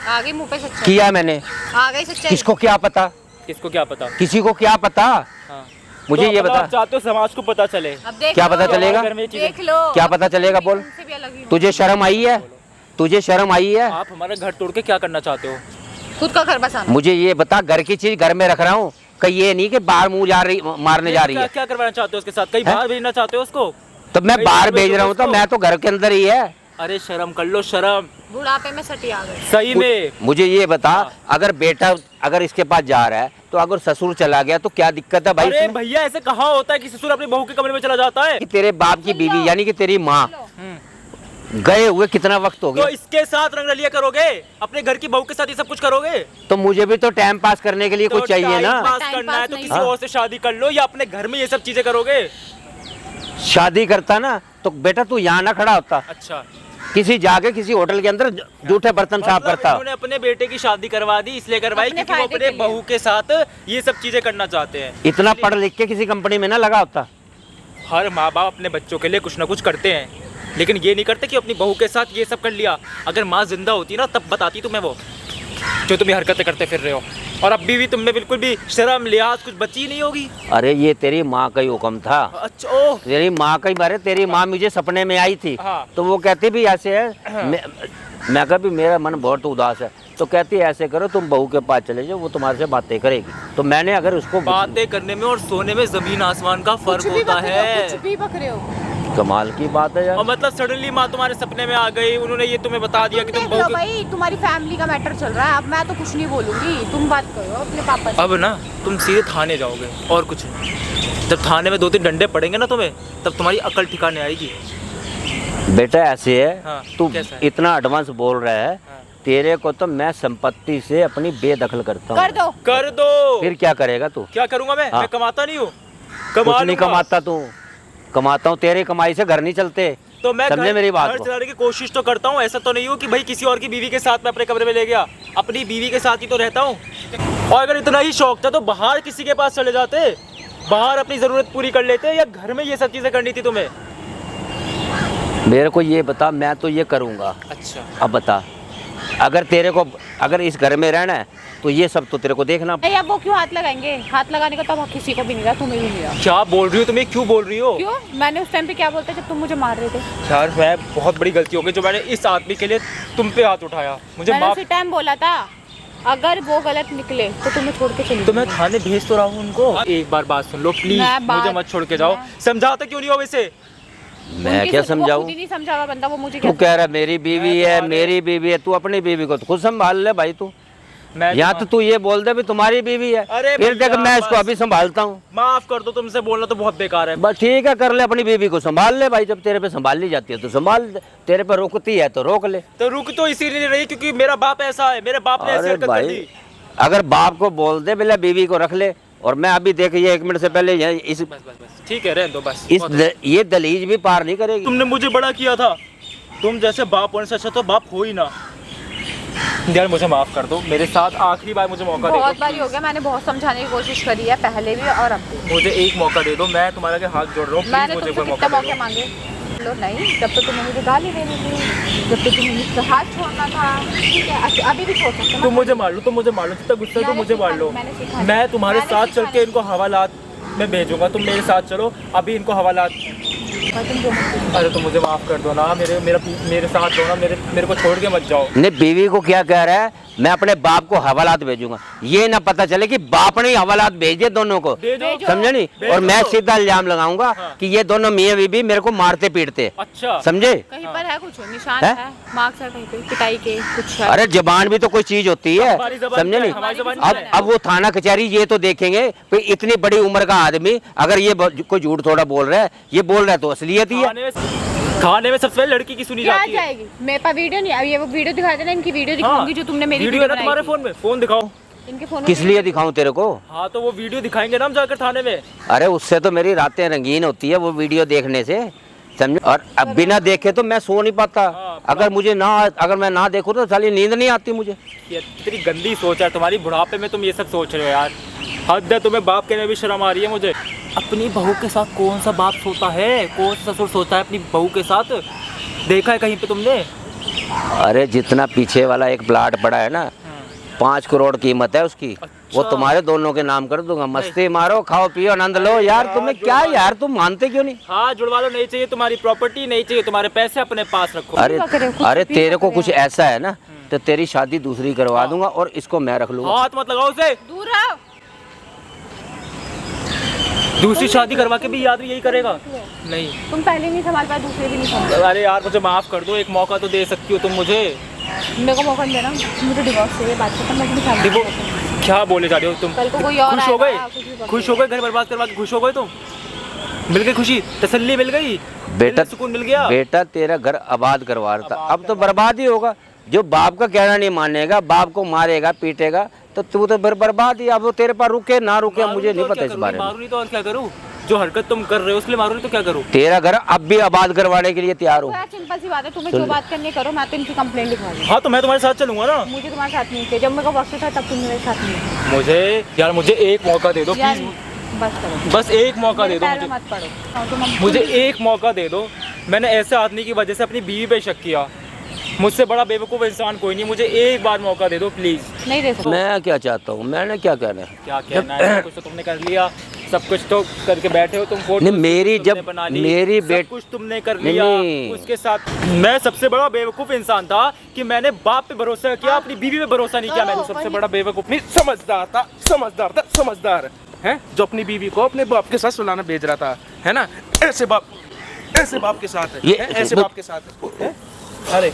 आ गई मुंह पे सच्चाई, किया मैंने। आ गई सच्चाई। किसको क्या पता, किसको क्या पता? किसी को क्या पता? हाँ। मुझे तो ये मतलब बता, आप चाहते हो समाज को पता चले? अब देख क्या लो, पता चलेगा? घर में ये चीजें- देख लो, क्या पता चलेगा? बोल, तुमसे भी अलग ही हूँ। तुझे शर्म आई है? तुझे शर्म आई है? आप हमारा घर तोड़ के क्या करना चाहते हो? खुद का घर बसाना। मुझे ये बता, घर की चीज घर में रख रहा हूँ, कहीं ये नहीं कि बाहर मुंह जा रही, मारने जा रही क्या है। क्या करवाना चाहते हो उसके साथ? कहीं हैं? बाहर भेजना चाहते हो उसको? तो मैं कहीं बाहर बाहर भेज रहा हूँ, तो भेजो मैं तो घर के अंदर ही है। अरे शर्म कर लो, शर्म। बुढ़ापे में सटी आ गई। सही में मुझे ये बता, हाँ। अगर बेटा अगर इसके पास जा रहा है तो अगर ससुर चला गया तो क्या दिक्कत है भाई? अरे इसमें? भैया, ऐसे कहाँ होता है कि ससुर अपनी बहू के कमरे में चला जाता है? कि तेरे बाप की बीवी यानी कि तेरी माँ हम्म। गए हुए कितना वक्त हो तो गया? इसके साथ रंगरलिया करोगे? अपने घर की बहू के साथ ये सब कुछ करोगे? तो मुझे भी तो टाइम पास करने के लिए तो कुछ चाहिए टाइम ना। पास टाइम करना पास है तो नहीं। किसी हाँ। और से शादी कर लो, या अपने घर में ये सब चीजें करोगे? शादी करता ना तो बेटा तू यहाँ ना खड़ा होता, अच्छा, किसी जाके किसी होटल के अंदर जूठे बर्तन साफ मतलब करता। इन्होंने अपने बेटे की शादी करवा दी, इसलिए करवाई अपने क्योंकि वो फायदे अपने के लिए। बहू के साथ ये सब चीजें करना चाहते हैं। इतना पढ़ लिख के किसी कंपनी में ना लगा होता। हर माँ बाप अपने बच्चों के लिए कुछ ना कुछ करते हैं, लेकिन ये नहीं करते कि अपनी बहू के साथ ये सब कर लिया। अगर माँ जिंदा होती ना तब बताती तुम्हें वो जो तुम ये हरकतें करते फिर रहे हो। और अभी भी तुम में बिल्कुल भी शर्म लिहाज कुछ बची नहीं होगी। अरे ये तेरी माँ का ही हुक्म था। अच्छा, ओह, तेरी माँ का ही बारे, तेरी माँ मुझे सपने में आई थी हाँ। तो वो कहती भी ऐसे है। मैं कहा भी मेरा मन बहुत उदास है, तो कहती ऐसे करो तुम बहू के पास चले जाओ, वो तुम्हारे से बातें करेगी। तो मैंने अगर उसको बातें करने में और सोने में जमीन आसमान का फर्क कुछ भी होता बक रहे हो, है। कुछ भी बक रहे हो। कमाल की बात है यार। और मतलब सडनली माँ तुम्हारे सपने में आ गई, उन्होंने ये तुम्हें बता दिया कि तुम देख बहू लो के... भाई, तुम्हारी फैमिली का मैटर चल रहा है। अब मैं तो कुछ नहीं बोलूंगी, तुम बात करो अपने पापा से। अब ना तुम सीधे थाने जाओगे और कुछ नहीं। जब थाने में 2-3 डंडे पड़ेंगे ना तुम्हें, तब तुम्हारी अकल ठिकाने आएगी। बेटा ऐसे है, हाँ, तू कैसा है? इतना एडवांस बोल रहा है। हाँ। तेरे को तो मैं संपत्ति से अपनी बेदखल करता हूँ। कर दो। कर दो। फिर क्या करेगा तू? क्या करूंगा मैं? हाँ। मैं कमाता नहीं हूँ, कुछ कमा नहीं लूंगा। कमाता तू। कमाता हूँ, तेरी कमाई से घर नहीं चलते। तो मैं समझे मेरी बात घर को? चलाने की कोशिश तो करता हूँ। ऐसा तो नहीं हूँ कि भाई किसी और की बीवी के साथ मैं अपने कमरे में ले गया। अपनी बीवी के साथ ही तो रहता हूँ। और अगर इतना ही शौक था तो बाहर किसी के पास चले जाते, बाहर अपनी जरूरत पूरी कर लेते, या घर में ये सब चीजें करनी थी तुम्हें? मेरे को ये बता, मैं तो ये करूँगा। अच्छा, अब बता, अगर तेरे को अगर इस घर में रहना है तो ये सब तो तेरे को देखना। नहीं, अब वो क्यों हाथ लगाएंगे? हाथ लगाने का तो अब किसी को भी नहीं रहा, तुम्हें भी नहीं रहा। क्या बोल रही हो? तुम्हें क्यों बोल रही हो? क्यों? मैंने उस टाइम पे क्या बोलता जब तुम मुझे मार रहे थे? यार, मैं बहुत बड़ी गलती हो गई जो मैंने इस आदमी के लिए तुम पे हाथ उठाया। मुझे मैंने माफ। उसी टाइम बोला था अगर वो गलत निकले तो तुम्हें छोड़ के चली तो मैं जाऊंगी। थाने भेज तो रहा हूँ उनको। एक बार बात सुन लो प्लीज, मैं बात- मुझे मत छोड़ के जाओ। मैं- समझाते क्यों नहीं हो वैसे? मैं उनकी क्या वो खुद समझाऊँ? ही नहीं समझा हुआ बंदा, वो मुझे तू क्या कह रहा मेरी बीवी मैं है, तुम्हारे- मेरी बीवी है। तू अपनी बीवी को तो खुद संभाल ले भाई। तू मैं यहाँ तो तू ये बोल दे भी तुम्हारी बीवी है, अरे फिर देख भैया, मैं इसको बस। अभी संभालता हूँ। माफ कर दो, तुमसे बोलना तो बहुत बेकार है। बस ठीक है, कर ले, अपनी बीवी को संभाल ले भाई। जब तेरे पे संभाल ली जाती है तो संभाल ले, तेरे पे रोकती है तो रोक ले। तो रुक तो इसीलिए नहीं रही क्योंकि मेरा बाप ऐसा है, मेरे बाप ने ऐसी अरे हरकत कर भाई, दी। अगर बाप को बोल दे बोले बीवी को रख ले, और मैं अभी देख ये 1 मिनट से पहले इस बस बस बस, ठीक है, रहने दो बस। ये दलीज भी पार नहीं करेगी। तुमने मुझे बड़ा किया था, तुम जैसे बाप होने से अच्छा तो बाप हो ही ना। यार मुझे माफ कर दो, मेरे साथ आखिरी बार मुझे मौका दे बहुत दो। बारी हो गया, मैंने बहुत समझाने की कोशिश करी है, पहले भी और अब भी। मुझे एक मौका दे दो, मैं तुम्हारे आगे हाथ जोड़ रहा हूँ, मैंने प्लीज मुझे तुमसे कोई कितने मौका मौके दे दो। मांगे? लो नहीं, जब तो तुम्हें मुझे गाली देनी थी, जब तो तुम्हें मुझसे हाथ छोड़ना था। ठीक है, अच्छा, अभी भी छोड़ सकते हो। तुम मुझे मार लो, तुम मुझे मार लो, जितना गुस्सा है तो मैंने मुझे मार लो। मैंने सिखाया। मैं तुम्हारे मैंने साथ चल सिखाया। के इनको हवालात में भेजूंगा, तुम मेरे साथ चलो अभी इनको हवालात। और तुम जो मर्जी करो। अरे तो मुझे माफ कर दो ना, मेरे साथ दो ना, मेरे को छोड़ के मत जाओ। ने बीवी को क्या कह रहा है, मैं अपने बाप को हवालात भेजूंगा। ये ना पता चले कि बाप ने ही हवालात भेज दिए दोनों को, दे दो। समझे नहीं? भेज और मैं दो। सीधा इल्जाम लगाऊंगा हाँ। कि ये दोनों मियाँ बीवी मेरे को मारते पीटते, अच्छा, समझे? कहीं पर है कुछ निशान है? है, मार्क्स है कहीं पे, पिटाई के कुछ है? अरे जबान भी तो कोई चीज होती है, हमारी जबान समझे क्या है? नहीं? हमारी जबान अब क्या है? अब वो थाना कचहरी ये तो देखेंगे कि इतनी बड़ी उम्र का आदमी अगर ये कोई झूठ थोड़ा बोल रहा है, ये बोल रहा है तो असलियत ही है। खाने में सबसे पहले लड़की की सुनी क्या जाती है। जाएगी? मेरे पास वीडियो नहीं, अब ये वो वीडियो दिखा देना, इनकी वीडियो दिखाऊंगी जो तुमने मेरी वीडियो है ना बनाई तुम्हारे थी। फोन में, फोन दिखाओ। इनके फोन किस लिए दिखाऊं तेरे को? हाँ तो वो वीडियो दिखाएंगे ना हम जाकर थाने में। अरे उससे तो मेरी रातें रंगीन होती है वो वीडियो देखने से। समझे। और अब बिना देखे तो मैं सो नहीं पाता। हाँ, अगर मैं ना देखूँ तो साली नींद नहीं आती मुझे। ये इतनी गंदी सोच है तुम्हारी, बुढ़ापे में तुम ये सब सोच रहे हो यार। हद है, तुम्हें बाप कहने में भी शर्म आ रही है मुझे। अपनी बहू के साथ कौन सा बाप सोता है, कौन सा ससुर सोता है अपनी बहू के साथ? देखा है कहीं पे तुमने? अरे जितना पीछे वाला एक प्लाट पड़ा है ना, 5 करोड़ कीमत है उसकी। वो तुम्हारे दोनों के नाम कर दूंगा। मस्ती मारो, खाओ पियो, आनंद लो यार। तुम्हें क्या यार, तुम मानते क्यों नहीं? हाँ जुड़वा लो, नहीं चाहिए तुम्हारी प्रॉपर्टी, नहीं चाहिए तुम्हारे पैसे, अपने पास रखो। अरे तेरे को कुछ ऐसा है ना तो तेरी शादी दूसरी करवा दूंगा और इसको मैं रख लूंगा। हाथ मत लगाओ उसे। दूर रहो। दूसरी शादी करवा के भी याद यही करेगा? नहीं। तुम पहले नहीं संभाल पाए, दूसरे भी नहीं संभाल। अरे यार मुझे माफ कर दो, एक मौका तो दे सकती हो तुम मुझे। मेरे को मौका नहीं देना, मुझे डिवोर्स चाहिए। बात खत्म, मैं अपनी शादी देखो करती क्या बोले जा रहे हो तुम? कल को कोई और खुश हो आएगा, कुछ भी गए? कर खुश हो गए? घर बर्बाद करवा के खुश हो गए तुम? मिल गई खुशी, तसल्ली मिल गई, बेटा सुकून मिल गया। बेटा तेरा घर आबाद करवा रहा था, अब तो बर्बाद ही होगा। जो बाप का कहना नहीं मानेगा, बाप को मारेगा पीटेगा, तो तू तो बर्बाद ही। अब वो तेरे पास रुके ना रुके मुझे नहीं पता इस बारे में। मारू नहीं तो और क्या करूँ? जो हरकत तुम कर रहे हो उसके लिए मारू नहीं तो क्या करूँ? तेरा घर अब भी आबाद करवाने के लिए तैयार हूँ। सिंपल सी बात है, तुम्हें जो बात करनी करो, मैं तो इनकी कंप्लेंट लिखवा दूँ। हाँ तो मैं तुम्हारे साथ चलूंगा ना। मुझे तुम्हारे साथ नहीं चाहिए, जब मेरे को वक्त था तब तुम मेरे साथ नहीं। मुझे यार, मुझे एक मौका दे दो यार प्लीज। बस करो, बस एक मौका दे दो पैर में मुझे। मत पड़ो। हाँ, तुम अब- मुझे एक मौका दे दो। मैंने ऐसे आदमी की वजह से अपनी बीवी पे शक किया। मुझसे बड़ा बेवकूफ़ इंसान कोई नहीं। मुझे एक बार मौका दे दो प्लीज। नहीं दे सकते। मैं क्या चाहता हूँ, मैंने क्या कहना है? क्या कहना है? कुछ तो तुमने कर लिया, सब कुछ तो करके बैठे हो तुम। फोटो नहीं, मेरी तुमने जब बना ली, मेरी सब बेट कुछ तुमने कर नहीं, लिया। नहीं। उसके साथ मैं सबसे बड़ा बेवकूफ़ इंसान था कि मैंने बाप पे भरोसा किया, अपनी बीवी पे भरोसा नहीं किया। मैंने सबसे बड़ा बेवकूफ नहीं, समझदार है, जो अपनी बीवी को अपने बाप के साथ सुलाना भेज रहा था, है ना? ऐसे बाप के साथ है, ऐसे बाप के साथ है। अरे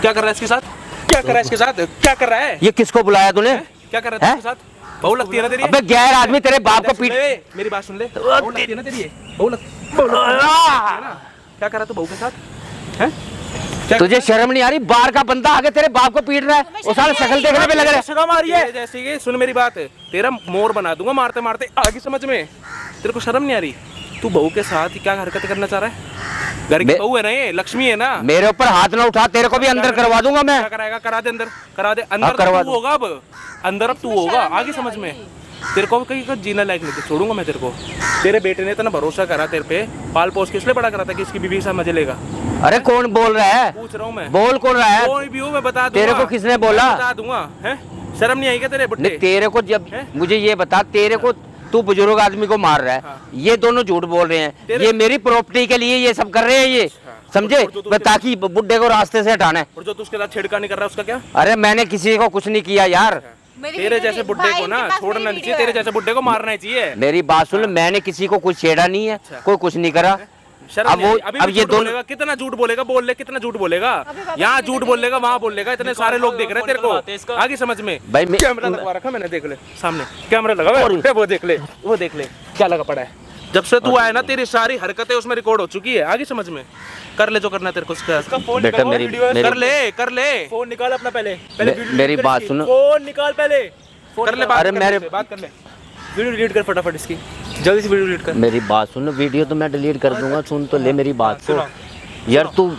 क्या कर रहा है इसके साथ? क्या कर रहा है इसके साथ? क्या कर रहा है? ये किसको बुलाया तूने? क्या कर रहा है इसके साथ? बहू लगती है ना तेरी? अबे गैर आदमी तेरे बाप को सुन पीट। ले, मेरी बात सुन ले। बहू लगती है ना तेरी? बहू लगती है ना? क्या कर रहा तू बहू के साथ? हैं? क्या तुझे शर्म नहीं आ रही? बाहर का बंदा आगे तेरे बाप को पीट रहा है, वो सारे शक्ल देखने पे लग रहा है। शर्म आ रही है? जैसे कि सुन मेरी बात, तेरा मोर बना दूंगा मारते मारते, आगे समझ में? तेरे को शर्म नहीं आ रही? तू बहू के साथ क्या हरकत करना चाह रहा है? घर की बहू है ना, ये लक्ष्मी है ना। मेरे ऊपर हाथ ना उठा, तेरे को भी अंदर करवा दूंगा मैं। क्या कराएगा? करा दे अंदर, करा दे अंदर। करवा तू होगा अब अंदर, अब तू होगा आगे समझ में। तेरे को कहीं का जीना लायक नहीं छोड़ूंगा मैं तेरे को। तेरे बेटे ने इतना भरोसा करा तेरे पे, पाल पोस के इसलिए बड़ा करा था कि इसकी बीवी के साथ मजे लेगा। अरे कौन बोल रहा है? पूछ रहा हूँ मैं। बोल कौन रहा है? कोई भी हो मैं बता दूंगा। तेरे को किसने बोला? बता दूंगा। हैं? शर्म नहीं आई क्या तेरे बुड्ढे? नहीं, तेरे को जब मुझे ये बता, तेरे को तू बुजुर्ग आदमी को मार रहा है, हाँ। ये दोनों झूठ बोल रहे हैं। ये मेरी प्रॉपर्टी के लिए ये सब कर रहे हैं, ये समझे? और जो ताकि बुड्ढे को रास्ते से हटाना है। और जो तू उसके साथ छेड़खानी कर रहा है उसका क्या? अरे मैंने किसी को कुछ नहीं किया यार। तेरे जैसे बुड्ढे को ना छोड़ना नहीं चाहिए, तेरे जैसे बुड्ढे को मारना ही चाहिए। मेरी बात सुन, मैंने किसी को कुछ छेड़ा नहीं है, कोई कुछ नहीं करा। शर्म अब नहीं वो आई? अभी अब भी ये झूठ दोनों बोलेगा, कितना झूठ बोलेगा? बोल ले, कितना झूठ बोलेगा? यहाँ झूठ बोलेगा, वहाँ बोलेगा, इतने सारे लोग देख रहे हैं तेरे को, आगे समझ में। भाई कैमरा लगवा रखा मैंने, देख ले सामने कैमरा लगा हुआ है, वो देख ले, वो देख ले क्या लगा पड़ा है। जब से तू आया ना तेरी सारी हरकतें उसमें रिकॉर्ड हो चुकी है, आगे समझ में। कर ले जो करना है तेरे को उसका। फोन बेटा, निकालो, मेरी- वीडियो है। मेरी- कर ले फोन निकाल अपना पहले। पहले मे- वीडियो मेरी डिलीट कर बात इसकी। सुनो। फोन निकाल पहले। फोन कर ले, निकाल। बात अरे कर ले मेरे- उससे, बात कर ले। वीडियो डिलीट कर फटाफट इसकी, जल्दी से वीडियो डिलीट कर। मेरी बात सुन, वीडियो तो मैं डिलीट कर दूंगा, सुन तो ले मेरी बात को। सुनो। यार तू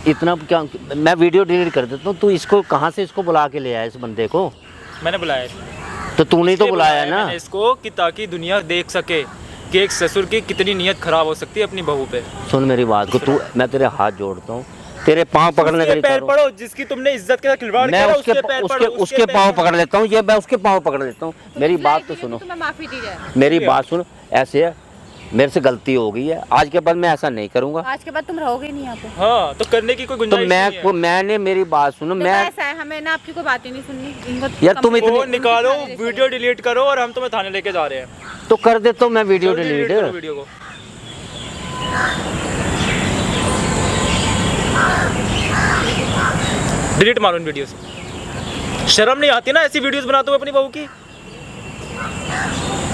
इतना क्या, मैं वीडियो डिलीट कर देता हूँ। तू इसको कहाँ से इसको बुला के ले आया इस बंदे को? मैंने बुलाया इसको। तो तूने ही तो इसलिए बुलाया है ना। मैंने इसको कि ताकि दुनिया देख सके कि एक ससुर की कितनी नीयत खराब हो सकती है अपनी बहू पे। सुन मेरी बात को, तू, मैं तेरे हाथ जोड़ता हूँ, तेरे पाँव पकड़ने का उसके पैर विचार हो। पड़ो, जिसकी तुमने इज्जत के साथ खिलवाड़ मैं किया, उसके पैर उसके पड़ो, उसके पैर पाँव पड़ो। पकड़ लेता हूँ, ये मैं उसके पाँव पकड़ लेता हूँ। मेरी बात तो सुनो, तुम्हें माफी दी जाए। मेरी बात सुनो। ऐसे है, मेरे से गलती हो गई है, आज के बाद मैं ऐसा नहीं करूँगा। आज के बाद तुम रहोगे नहीं यहाँ पे। हाँ तो करने की कोई तो गुंजाइश नहीं है। मैंने मेरी बात सुनो, तो मैं ऐसा है, हमें ना आपकी कोई बातें नहीं सुननी। इनको यार तुम इतनी- फोन निकालो, वीडियो डिलीट करो और हम तुम्हें थाने लेके जा रहे हैं। तो कर देता हूँ मैं वीडियो जल्दी delete करो डिलीट। वीडियो को। डिलीट मारो इन वीडियो से। शर्म नहीं आती ना ऐसी वीडियोस बनाते हुए अपनी बहू की?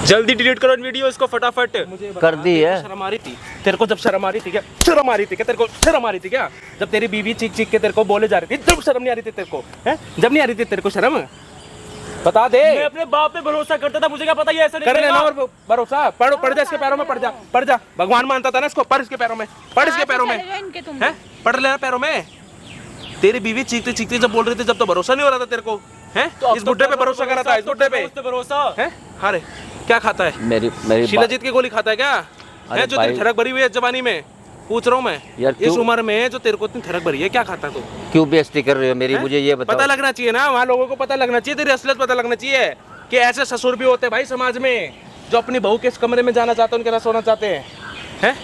जल्दी डिलीट करो इन वीडियोस को फटाफट। कर दी है। शर्म आ रही थी तेरे को? जब शर्म आ रही थी क्या? शर्म आ रही थी क्या तेरे को? शर्म आ रही थी क्या? जब तेरी बीवी चीख चीख के तेरे को बोले जा रही थी, जब शर्म नहीं आ रही थी तेरे को? हैं? जब नहीं आ रही थी तेरे को शर्म? बता दे। मैं अपने बाप पे भरोसा करता था, मुझे क्या पता ये ऐसा नहीं कर लेना करेगा। और भरोसा। पढ़ जा इसके पैरों में, पढ़ जा। भगवान मानता था ना इसको, पढ़ इसके पैरों में, पढ़ इसके पैरों में, चले जाओ इनके तुम। हैं? पढ़ लेना पैरों में। तेरी बीवी चीखते चीखते जब बोल रही थी, जब तो भरोसा नहीं हो रहा था तेरे को, हैं? तो इस बुड्ढे पे भरोसा करा था, इस बुड्ढे पे, उस पे भरोसा। हैं? अरे क्या खाता है? मेरी मेरी शिलाजीत की गोली खाता है क्या? अरे है जो भाई- तेरी ठरक भरी हुई है जवानी में, पूछ रहा हूँ मैं। यार इस क्यों- उम्र में जो तेरे को इतनी ठरक भरी है, क्या खाता तू? क्यों बेइज्जती कर रहे हो मेरी? हैं? मुझे ये बताओ। पता लगना चाहिए ना, वहाँ लोगों को पता लगना चाहिए, तेरी असलियत पता लगना चाहिए कि ऐसे ससुर भी होते हैं भाई समाज में, जो अपनी बहू के इस कमरे में जाना चाहते हैं, उनके साथ सोना चाहते हैं, हैं?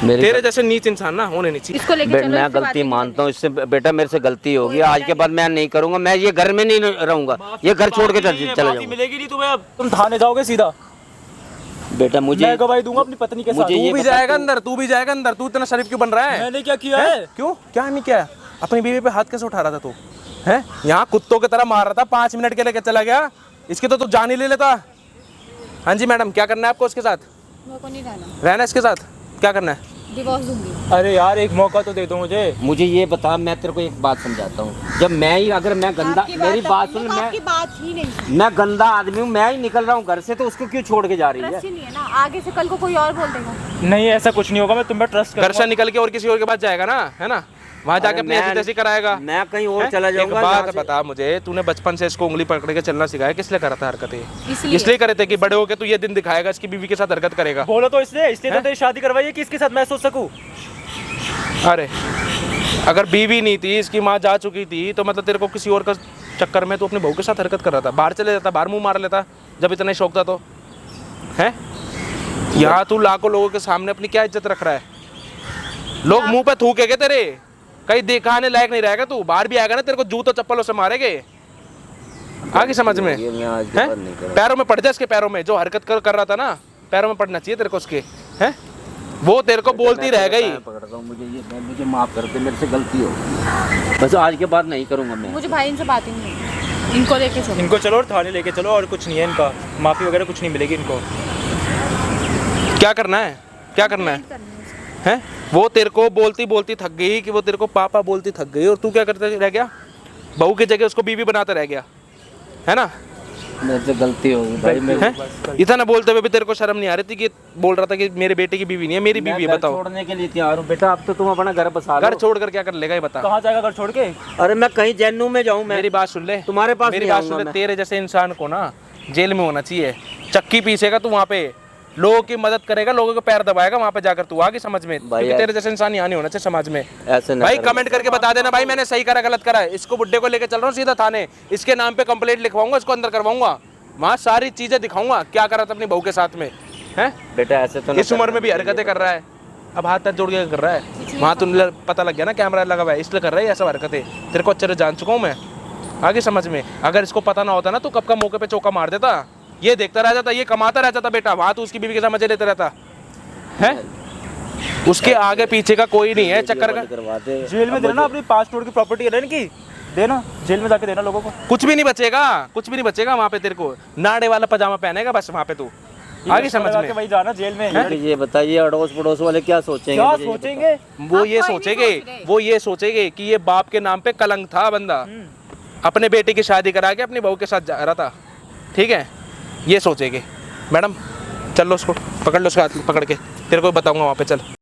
मेरी तेरे जैसे नीच इंसान ना होने नहीं चाहिए। इसको लेके चलो, मैं इससे गलती बात मानता हूँ इससे, बेटा मेरे से गलती होगी, आज के बाद मैं नहीं करूंगा, मैं ये घर में नहीं रहूंगा, ये घर छोड़ के चला माफी जाऊंगा। मिलेगी नहीं तुम्हें, अब तुम थाने जाओगे सीधा। बेटा मुझे मैं गवाही दूंगा अपनी पत्नी के साथ। मुझे ये तू भी बता जाएगा अंदर, तू भी जाएगा अंदर, तू इतना शरीफ क्यों बन रहा है? मैंने क्या किया हैं? है? क्यों? क्या नहीं किया? अपनी बीवी पे हाथ कैसे उठा रहा था तू? हैं? यहाँ कुत्तों की तरह मार रहा था, 5 मिनट के लिए चला गया, इसकी तो तू जान ही ले लेता। हाँ जी मैडम, क्या करना है आपको उसके साथ? मेरे को नहीं रहना, रहना इसके साथ? क्या करना है? डिवोर्स दूंगी। अरे यार एक मौका तो दे दो मुझे ये बता, मैं तेरे को एक बात समझाता हूँ, जब मैं ही अगर मैं गंदा, आपकी मेरी बात आपने सुन, तो मैं आपकी बात ही नहीं, मैं गंदा आदमी हूँ, मैं ही निकल रहा हूँ घर से, तो उसको क्यों छोड़ के जा रही है? ट्रस्ट ही नहीं है ना, आगे से कल को कोई और बोल देगा। नहीं ऐसा कुछ नहीं होगा, मैं तुम पे ट्रस्ट घर से निकल के और किसी और के पास जाएगा ना, है ना? वहाँ जाके अपनी ऐसी तैसी कराएगा। मैं कहीं और हैं? चला एक जाऊंगा। बात जहाँ से- बता मुझे, तूने बचपन से इसको उंगली पकड़ के चलना सिखाया, किस लिए करा था हरकतें? इसलिए करे थे कि बड़े होके तू ये दिन दिखाएगा, इसकी बीवी के साथ हरकत करेगा। बोलो तो इसलिए तो तेरी शादी करवाई है कि इसके साथ मैं सोच सकूं। अरे अगर बीवी नहीं थी, इसकी माँ जा चुकी थी, तो मतलब तेरे को किसी और का चक्कर में तू अपनी बहू के साथ हरकत कर रहा था, बाहर चले जाता, बाहर मुंह मार लेता, जब इतना ही शौक था तो, है? यहाँ तू लाखों लोगों के सामने अपनी क्या इज्जत रख रहा है? लोग मुंह पे थूकेंगे तेरे, कहीं दिखाने लायक नहीं रहेगा तू, बाहर भी आएगा ना तेरे को जूतों चप्पलों से मारेंगे। आगे समझ में? ये मैं आज के हैं? बाद नहीं करूँगा। पैरों में पड़ जा इसके, पैरों में जो हरकत कर रहा था ना, पैरों में पड़ना चाहिए तेरे को उसके, हैं? वो तेरे को बोलती रह गई। पकड़ता हूँ, मुझे माफ कर दे, मेरे से गलती हो, बस आज के बाद नहीं करूँगा मैं। मुझे भाई इनसे बात ही नहीं है, इनको लेके चलो। इनको चलो और थाने लेके चलो, और कुछ नहीं है इनका, माफी वगैरह कुछ नहीं मिलेगी इनको। क्या करना है? क्या करना है? हैं? वो तेरे को बोलती बोलती थक गई, कि वो तेरे को पापा बोलती थक गई, और तू क्या करता रह गया? बहू की जगह उसको बीवी बनाता रह गया, है ना? मेरे से गलती होगी भाई, हैं? इतना बोलते हुए भी तेरे को शर्म नहीं आ रही थी कि बोल रहा था कि मेरे बेटे की बीवी नहीं है, मेरी बीवी है, बताओ। छोड़ने के लिए तैयार हूँ बेटा, अब तो तुम अपना घर बसा लो। घर छोड़ कर क्या कर लेगा ये बता? कहाँ जाएगा घर छोड़ के? अरे मैं कहीं जैनू में जाऊँ, मैं मेरी बात सुन ले, तुम्हारे पास मेरी नहीं बात आऊंगा सुन ले, मैं। तेरे जैसे इंसान को ना जेल में होना चाहिए। चक्की पीसेगा तू वहाँ पे, लोगों की मदद करेगा, लोगों के पैर दबाएगा वहाँ पे जाकर, तू आगे समझ में, क्योंकि तेरे जैसे इंसान यहाँ नहीं होना चाहिए समाज में। ऐसे ना भाई करो। कमेंट करके बता देना भाई, मैंने सही करा गलत करा है। इसको बुड्ढे को लेके चल रहा हूँ सीधा थाने, इसके नाम पे कंप्लेंट लिखवाऊंगा, इसको अंदर करवाऊंगा, वहाँ सारी चीजें दिखाऊंगा क्या करा था अपनी बहू के साथ में, हैं? बेटा ऐसे तो ना इस उम्र में भी हरकतें कर रहा है, अब हाथ पैर जोड़ के कर रहा है, वहाँ तो पता लग गया ना कैमरा लगा हुआ है, इसलिए कर रहा है ये सब हरकतें। तेरे को अच्छे से जान चुका हूँ मैं, आगे समझ में। अगर इसको पता ना होता ना, तो कब का मौके पे चौका मार देता, ये देखता रह जाता, ये कमाता रह जाता बेटा, वहाँ तो उसकी बीवी के साथ मजे लेते रहता है। उसके आगे पीछे का कोई नहीं है चक्कर का। करवा दे। जेल में देना अपनी 5 करोड़ की प्रॉपर्टी है ना इनकी, देना जेल में जाके देना लोगों को। कुछ भी नहीं बचेगा, कुछ भी नहीं बचेगा वहाँ पे, तेरे को नाड़े वाला पजामा पहनेगा बस वहाँ पे तू, आगे समझ में। वही जाना जेल में। बेटे ये बताइए, अड़ोस पड़ोस वाले क्या सोचेंगे? क्या मुझे ये सोचेंगे? वो ये आप कोई नहीं सोचेंगे, सोच रहे। वो ये सोचेंगे कि ये बाप के नाम पे कलंक था बंदा, अपने बेटे की शादी करा के अपनी बहू के साथ जा रहा था, ठीक है? ये सोचेंगे। मैडम चल लो उसको, पकड़ लो उसका हाथ पकड़ के, तेरे को बताऊंगा वहाँ पे, चल।